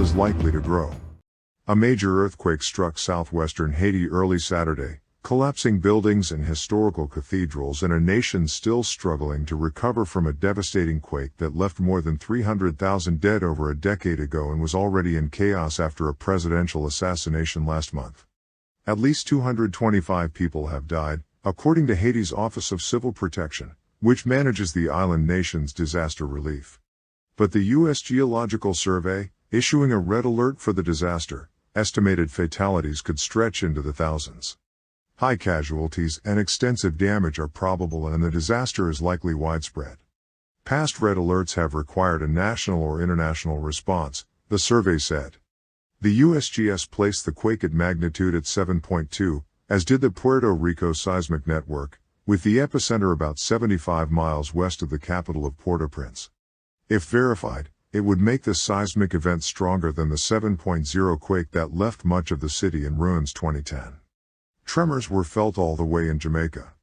oil is likely to grow. A major earthquake struck southwestern Haiti early Saturday, collapsing buildings and historical cathedrals in a nation still struggling to recover from a devastating quake that left more than 300,000 dead over a decade ago and was already in chaos after a presidential assassination last month. At least 225 people have died, according to Haiti's Office of Civil Protection, which manages the island nation's disaster relief. But the U.S. Geological Survey, issuing a red alert for the disaster, estimated fatalities could stretch into the thousands. High casualties and extensive damage are probable and the disaster is likely widespread. Past red alerts have required a national or international response, the survey said. The USGS placed the quake at magnitude at 7.2, as did the Puerto Rico seismic network, with the epicenter about 75 miles west of the capital of Port-au-Prince. If verified, it would make the seismic event stronger than the 7.0 quake that left much of the city in ruins 2010. Tremors were felt all the way in Jamaica.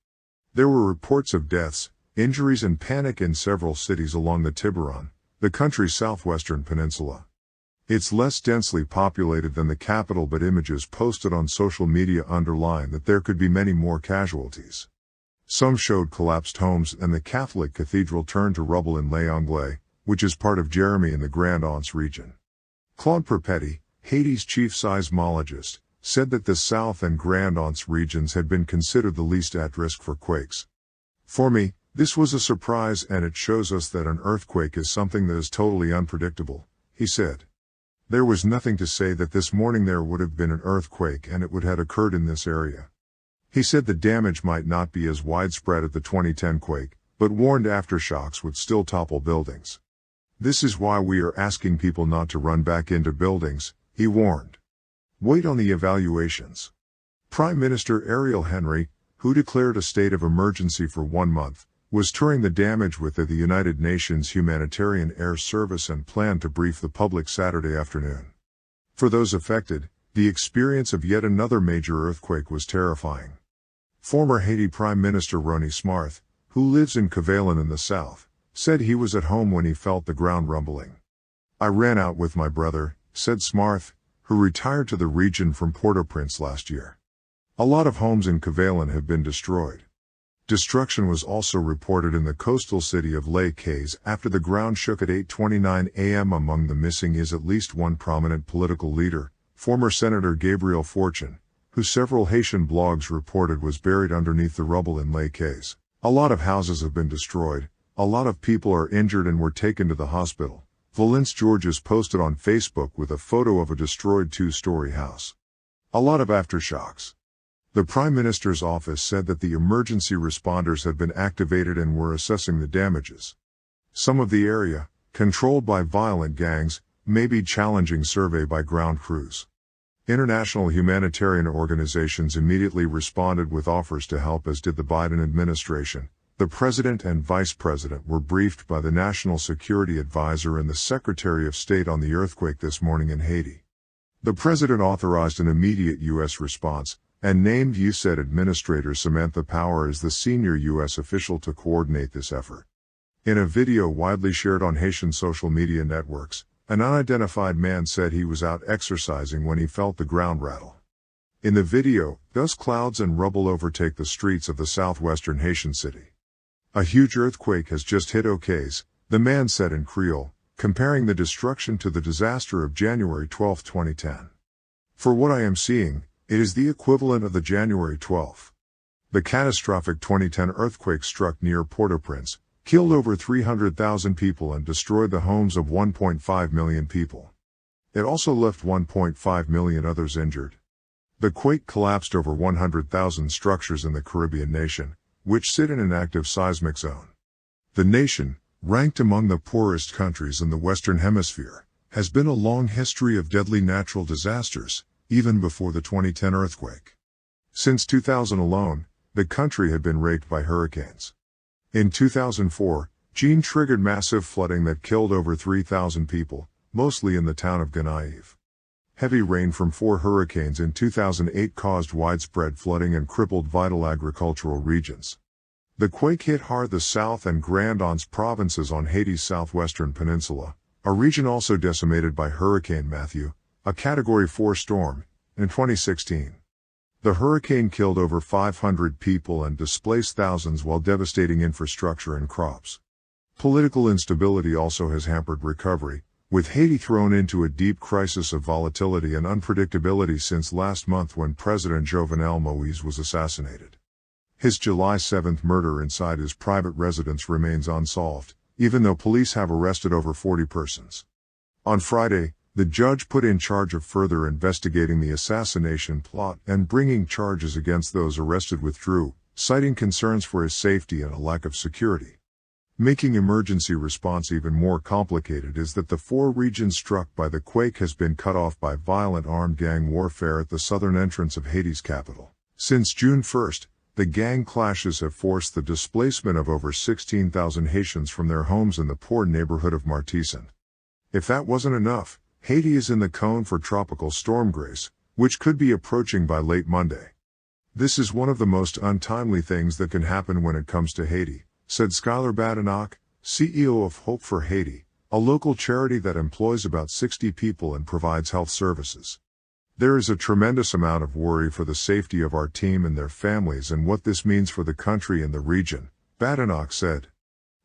There were reports of deaths, injuries and panic in several cities along the Tiburon, the country's southwestern peninsula. It's less densely populated than the capital, but images posted on social media underline that there could be many more casualties. Some showed collapsed homes and the Catholic cathedral turned to rubble in Les Anglais, which is part of Jérémie in the Grand Anse region. Claude Perpetti, Haiti's chief seismologist, said that the South and Grand Anse regions had been considered the least at risk for quakes. For me, this was a surprise and it shows us that an earthquake is something that is totally unpredictable, he said. There was nothing to say that this morning there would have been an earthquake and it would have occurred in this area. He said the damage might not be as widespread as the 2010 quake, but warned aftershocks would still topple buildings. This is why we are asking people not to run back into buildings, he warned. Wait on the evaluations. Prime Minister Ariel Henry, who declared a state of emergency for 1 month, was touring the damage with the United Nations Humanitarian Air Service and planned to brief the public Saturday afternoon. For those affected, the experience of yet another major earthquake was terrifying. Former Haiti Prime Minister Rony Smarth, who lives in Cavalin in the south, said he was at home when he felt the ground rumbling. I ran out with my brother, said Smarth, who retired to the region from Port-au-Prince last year. A lot of homes in Cavalin have been destroyed. Destruction was also reported in the coastal city of Les Cayes after the ground shook at 8:29 a.m. Among the missing is at least one prominent political leader, former Senator Gabriel Fortune, who several Haitian blogs reported was buried underneath the rubble in Les Cayes. A lot of houses have been destroyed, a lot of people are injured and were taken to the hospital, Valence Georges posted on Facebook with a photo of a destroyed 2-story house. A lot of aftershocks. The Prime Minister's office said that the emergency responders had been activated and were assessing the damages. Some of the area, controlled by violent gangs, may be challenging survey by ground crews. International humanitarian organizations immediately responded with offers to help, as did the Biden administration. The President and Vice President were briefed by the National Security Advisor and the Secretary of State on the earthquake this morning in Haiti. The President authorized an immediate U.S. response, and named USAID Administrator Samantha Power as the senior U.S. official to coordinate this effort. In a video widely shared on Haitian social media networks, an unidentified man said he was out exercising when he felt the ground rattle. In the video, dust clouds and rubble overtake the streets of the southwestern Haitian city. A huge earthquake has just hit Aux Cayes, the man said in Creole, comparing the destruction to the disaster of January 12, 2010. For what I am seeing, it is the equivalent of the January 12. The catastrophic 2010 earthquake struck near Port-au-Prince, killed over 300,000 people and destroyed the homes of 1.5 million people. It also left 1.5 million others injured. The quake collapsed over 100,000 structures in the Caribbean nation, which sit in an active seismic zone. The nation, ranked among the poorest countries in the Western Hemisphere, has been a long history of deadly natural disasters, even before the 2010 earthquake. Since 2000 alone, the country had been raked by hurricanes. In 2004, Jeanne triggered massive flooding that killed over 3,000 people, mostly in the town of Gonaive. Heavy rain from 4 hurricanes in 2008 caused widespread flooding and crippled vital agricultural regions. The quake hit hard the South and Grand Anse provinces on Haiti's southwestern peninsula, a region also decimated by Hurricane Matthew, a Category 4 storm, in 2016. The hurricane killed over 500 people and displaced thousands while devastating infrastructure and crops. Political instability also has hampered recovery, with Haiti thrown into a deep crisis of volatility and unpredictability since last month when President Jovenel Moïse was assassinated. His July 7 murder inside his private residence remains unsolved, even though police have arrested over 40 persons. On Friday, the judge put in charge of further investigating the assassination plot and bringing charges against those arrested withdrew, citing concerns for his safety and a lack of security. Making emergency response even more complicated is that the 4 regions struck by the quake has been cut off by violent armed gang warfare at the southern entrance of Haiti's capital. Since June 1, the gang clashes have forced the displacement of over 16,000 Haitians from their homes in the poor neighborhood of Martissant. If that wasn't enough, Haiti is in the cone for Tropical Storm Grace, which could be approaching by late Monday. This is one of the most untimely things that can happen when it comes to Haiti, said Skylar Badenoch, CEO of Hope for Haiti, a local charity that employs about 60 people and provides health services. There is a tremendous amount of worry for the safety of our team and their families and what this means for the country and the region, Badenoch said.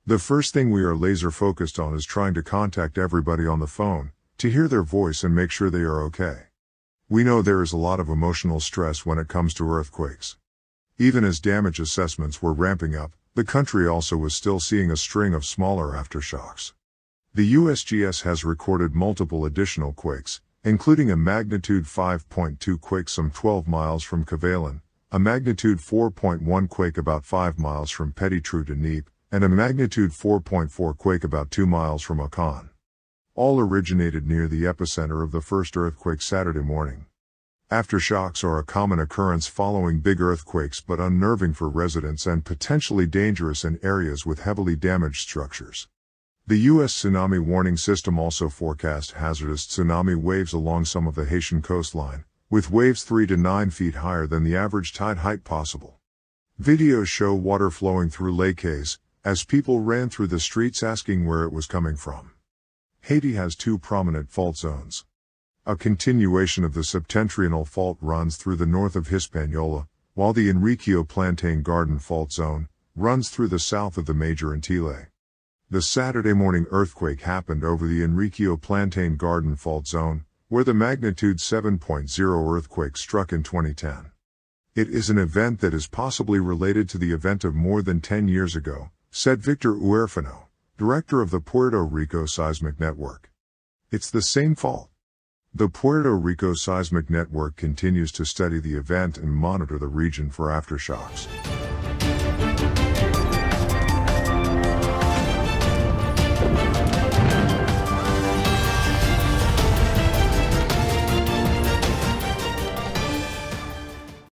The first thing we are laser focused on is trying to contact everybody on the phone, to hear their voice and make sure they are okay. We know there is a lot of emotional stress when it comes to earthquakes. Even as damage assessments were ramping up, the country also was still seeing a string of smaller aftershocks. The USGS has recorded multiple additional quakes, including a magnitude 5.2 quake some 12 miles from Cavalin, a magnitude 4.1 quake about 5 miles from Petit-Trou-de-Niep, and a magnitude 4.4 quake about 2 miles from Akan. All originated near the epicenter of the first earthquake Saturday morning. Aftershocks are a common occurrence following big earthquakes but unnerving for residents and potentially dangerous in areas with heavily damaged structures. The U.S. Tsunami Warning System also forecast hazardous tsunami waves along some of the Haitian coastline, with waves 3 to 9 feet higher than the average tide height possible. Videos show water flowing through lakeways, as people ran through the streets asking where it was coming from. Haiti has 2 prominent fault zones. A continuation of the septentrional fault runs through the north of Hispaniola, while the Enriqueo Plantain Garden Fault Zone runs through the south of the Major Antille. The Saturday morning earthquake happened over the Enriqueo Plantain Garden Fault Zone, where the magnitude 7.0 earthquake struck in 2010. It is an event that is possibly related to the event of more than 10 years ago, said Victor Huerfano, director of the Puerto Rico Seismic Network. It's the same fault. The Puerto Rico Seismic Network continues to study the event and monitor the region for aftershocks.